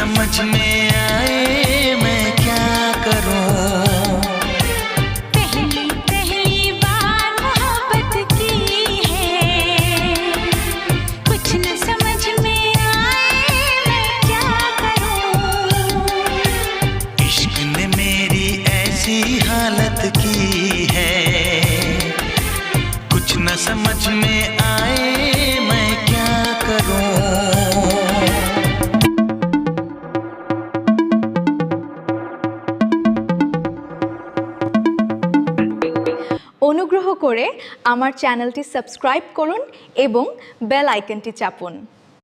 समझ में आए मैं क्या करूं। पहली बार मोहब्बत की है, कुछ न समझ में आए मैं क्या करूं। इश्क ने मेरी ऐसी हालत की है, कुछ न समझ में आए मैं क्या करूं। অনুগ্রহ করে আমার চ্যানেলটি সাবস্ক্রাইব করুন এবং বেল আইকনটি চাপুন।